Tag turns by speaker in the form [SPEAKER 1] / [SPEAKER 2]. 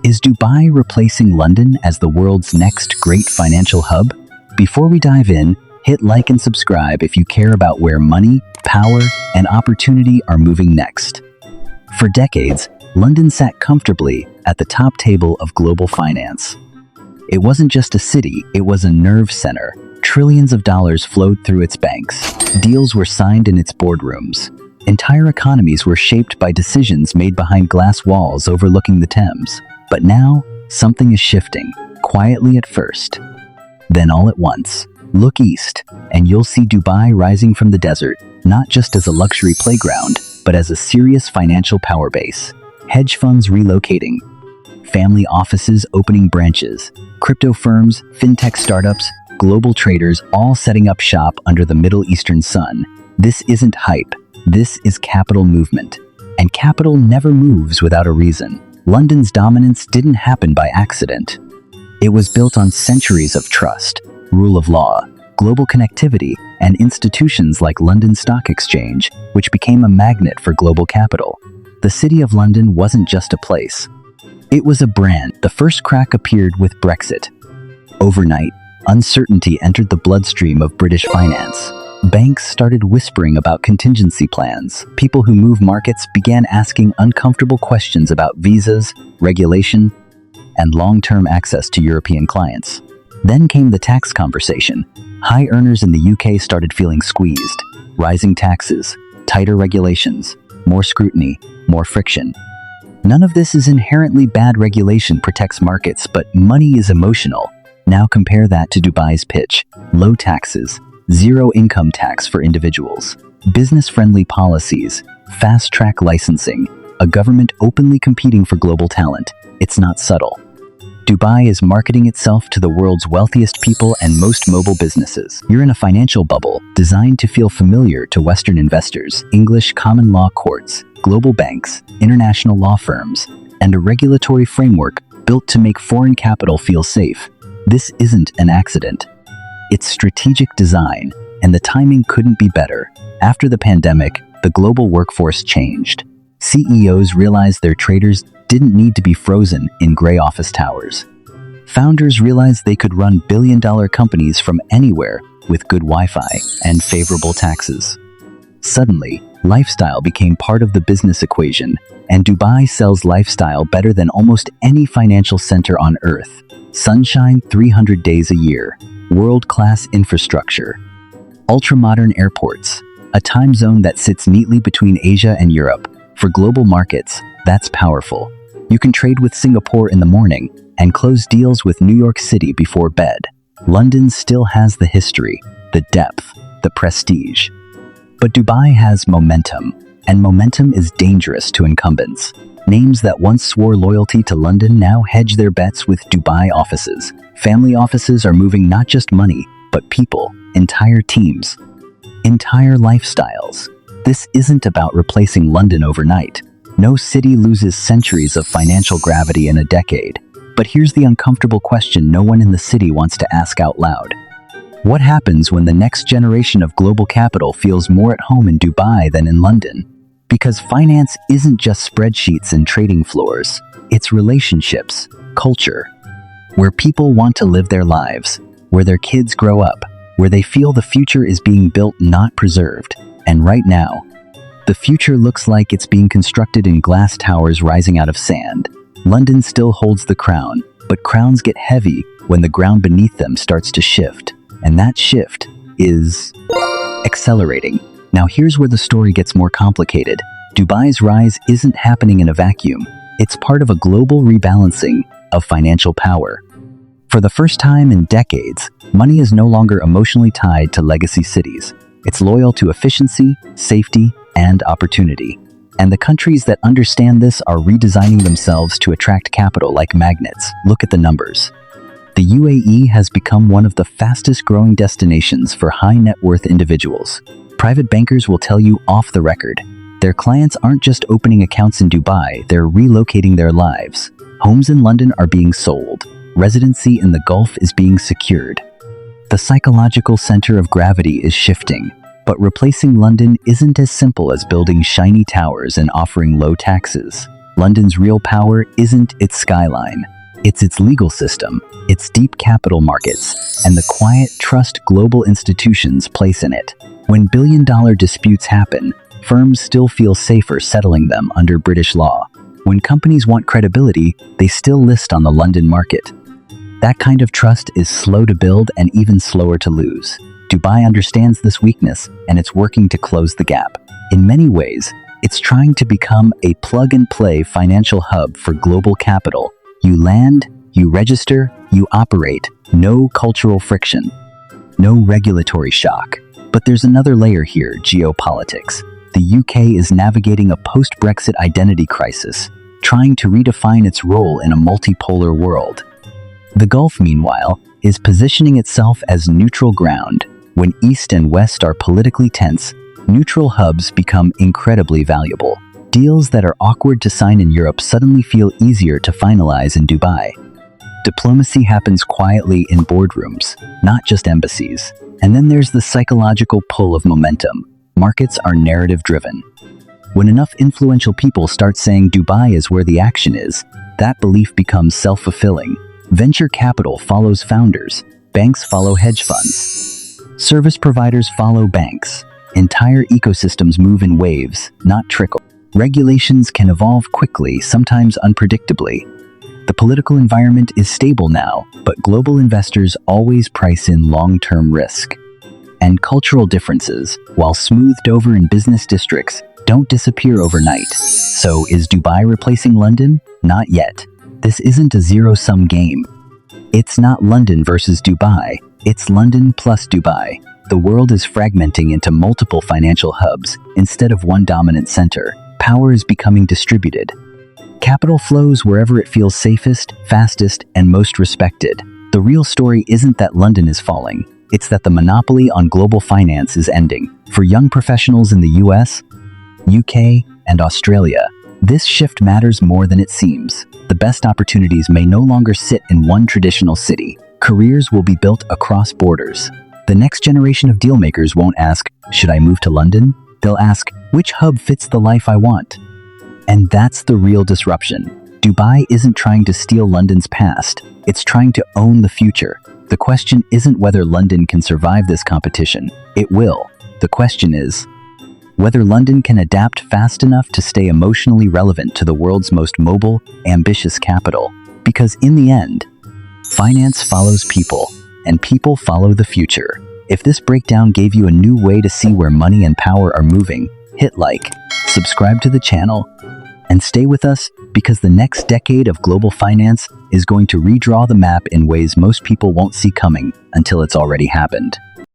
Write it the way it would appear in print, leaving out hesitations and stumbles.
[SPEAKER 1] Is Dubai replacing London as the world's next great financial hub? Before we dive in, hit like and subscribe if you care about where money, power, and opportunity are moving next. For decades, London sat comfortably at the top table of global finance. It wasn't just a city, it was a nerve center. Trillions of dollars flowed through its banks. Deals were signed in its boardrooms. Entire economies were shaped by decisions made behind glass walls overlooking the Thames. But now, something is shifting, quietly at first. Then all at once, look east, and you'll see Dubai rising from the desert, not just as a luxury playground, but as a serious financial power base. Hedge funds relocating, family offices opening branches, crypto firms, fintech startups, global traders all setting up shop under the Middle Eastern sun. This isn't hype, this is capital movement. And capital never moves without a reason. London's dominance didn't happen by accident. It was built on centuries of trust, rule of law, global connectivity, and institutions like London Stock Exchange, which became a magnet for global capital. The City of London wasn't just a place. It was a brand. The first crack appeared with Brexit. Overnight, uncertainty entered the bloodstream of British finance. Banks started whispering about contingency plans. People who move markets began asking uncomfortable questions about visas, regulation, and long-term access to European clients. Then came the tax conversation. High earners in the UK started feeling squeezed. Rising taxes, tighter regulations, more scrutiny, more friction. None of this is inherently bad. Regulation protects markets, but money is emotional. Now compare that to Dubai's pitch. Low taxes, zero income tax for individuals, business-friendly policies, fast-track licensing, a government openly competing for global talent. It's not subtle. Dubai is marketing itself to the world's wealthiest people and most mobile businesses. You're in a financial bubble designed to feel familiar to Western investors, English common law courts, global banks, international law firms, and a regulatory framework built to make foreign capital feel safe. This isn't an accident. It's strategic design, and the timing couldn't be better. After the pandemic, the global workforce changed. CEOs realized their traders didn't need to be frozen in gray office towers. Founders realized they could run billion-dollar companies from anywhere with good Wi-Fi and favorable taxes. Suddenly, lifestyle became part of the business equation, and Dubai sells lifestyle better than almost any financial center on earth. Sunshine 300 days a year, world-class infrastructure, ultra-modern airports, a time zone that sits neatly between Asia and Europe. For global markets, that's powerful. You can trade with Singapore in the morning and close deals with New York City before bed. London still has the history, the depth, the prestige. But Dubai has momentum, and momentum is dangerous to incumbents. Names that once swore loyalty to London now hedge their bets with Dubai offices. Family offices are moving not just money, but people, entire teams, entire lifestyles. This isn't about replacing London overnight. No city loses centuries of financial gravity in a decade. But here's the uncomfortable question no one in the city wants to ask out loud. What happens when the next generation of global capital feels more at home in Dubai than in London? Because finance isn't just spreadsheets and trading floors. It's relationships, culture, where people want to live their lives, where their kids grow up, where they feel the future is being built, not preserved. And right now, the future looks like it's being constructed in glass towers rising out of sand. London still holds the crown, but crowns get heavy when the ground beneath them starts to shift. And that shift is accelerating. Now here's where the story gets more complicated. Dubai's rise isn't happening in a vacuum. It's part of a global rebalancing of financial power. For the first time in decades, money is no longer emotionally tied to legacy cities. It's loyal to efficiency, safety, and opportunity. And the countries that understand this are redesigning themselves to attract capital like magnets. Look at the numbers. The UAE has become one of the fastest growing destinations for high net worth individuals. Private bankers will tell you off the record, their clients aren't just opening accounts in Dubai, they're relocating their lives. Homes in London are being sold. Residency in the Gulf is being secured. The psychological center of gravity is shifting. But replacing London isn't as simple as building shiny towers and offering low taxes. London's real power isn't its skyline. It's its legal system, its deep capital markets, and the quiet trust global institutions place in it. When billion-dollar disputes happen, firms still feel safer settling them under British law. When companies want credibility, they still list on the London market. That kind of trust is slow to build and even slower to lose. Dubai understands this weakness, and it's working to close the gap. In many ways, it's trying to become a plug-and-play financial hub for global capital. You land, you register, you operate. No cultural friction. No regulatory shock. But there's another layer here: geopolitics. The UK is navigating a post-Brexit identity crisis, trying to redefine its role in a multipolar world. The Gulf, meanwhile, is positioning itself as neutral ground. When East and West are politically tense, neutral hubs become incredibly valuable. Deals that are awkward to sign in Europe suddenly feel easier to finalize in Dubai. Diplomacy happens quietly in boardrooms, not just embassies. And then there's the psychological pull of momentum. Markets are narrative-driven. When enough influential people start saying Dubai is where the action is, that belief becomes self-fulfilling. Venture capital follows founders. Banks follow hedge funds. Service providers follow banks. Entire ecosystems move in waves, not trickle. Regulations can evolve quickly, sometimes unpredictably. The political environment is stable now, but global investors always price in long-term risk. And cultural differences, while smoothed over in business districts, don't disappear overnight. So is Dubai replacing London? Not yet. This isn't a zero-sum game. It's not London versus Dubai, it's London plus Dubai. The world is fragmenting into multiple financial hubs instead of one dominant center. Power is becoming distributed. Capital flows wherever it feels safest, fastest, and most respected. The real story isn't that London is falling. It's that the monopoly on global finance is ending. For young professionals in the US, UK, and Australia, this shift matters more than it seems. The best opportunities may no longer sit in one traditional city. Careers will be built across borders. The next generation of dealmakers won't ask, "Should I move to London?" They'll ask, "Which hub fits the life I want?" And that's the real disruption. Dubai isn't trying to steal London's past. It's trying to own the future. The question isn't whether London can survive this competition. It will. The question is whether London can adapt fast enough to stay emotionally relevant to the world's most mobile, ambitious capital. Because in the end, finance follows people, and people follow the future. If this breakdown gave you a new way to see where money and power are moving, hit like, subscribe to the channel, and stay with us, because the next decade of global finance is going to redraw the map in ways most people won't see coming until it's already happened.